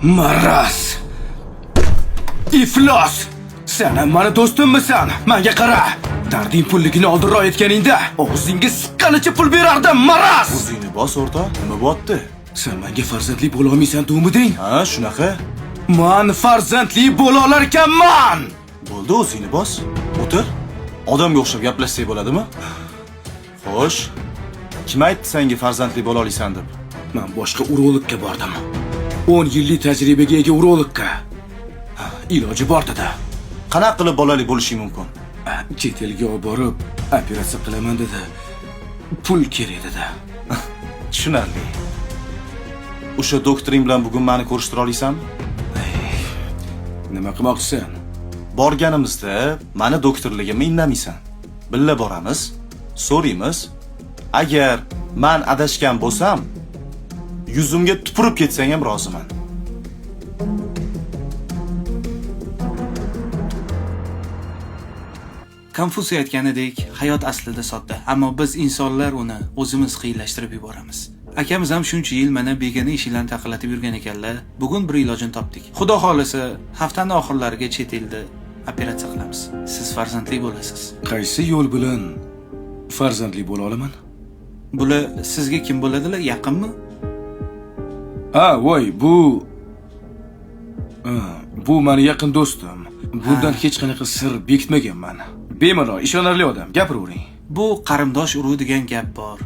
Maraz. Iflos. Sen mani do'stimmisan? Menga qara. Darding pulligini oldinroq aytganingda, og'zingga siqqanicha pul berardim, maraz. O'zingni bos o'rta, nima bo'pti? Sen menga farzandli bo'la olmaysan, to'miding? Ha, shunaqa. Men farzandli bo'la olar ekanman. Bo'ldi, o'zingni bos. O'tir. Odamga o'xshab gaplashsak bo'ladimi? Xo'sh. Kim aytdi senga farzandli bo'la olasan deb? Men boshqa urologga bordim. 10 yillik tajribaga ega urologga. Iloji bor dedi. Qanaqa qilib bolali bo'lishing mumkin? Chet elga olib borib, operatsiya qilaman dedi. Pul kerak dedi. Tushunarli. O'sha doktoring bilan bugun meni ko'rishtira olasanmi? Nima qilmoqchisan? Borganimizda meni doktorligimni indamaysan. Billa boramiz, so'raymiz. Agar men adashgan bo'lsam, yuzimga tupurib ketsang ham roziman. Konfutsiy aytganidek, hayot aslida sodda, ammo biz insonlar uni o'zimiz qiyinlashtirib yuboramiz. Akamiz ham shuncha yil mana begona eshiklarni taqillatib yurgan ekanlar. Bugun bir ilojini topdik. Xudo xolisa, haftaning oxirlariga chet elda operatsiya qilamiz. Siz farzandli bo'lasiz. Qaysi yo'l bilan farzandli bo'la olaman? Bular sizga kim bo'ladilar? Yaqinmi? Voy, bu meni yaqin do'stim. Bundan hech qanaqa sir bekitmaganman. Bemalol ishonarli odam, gapiravering. Bu qarindosh urug' degan gap bor.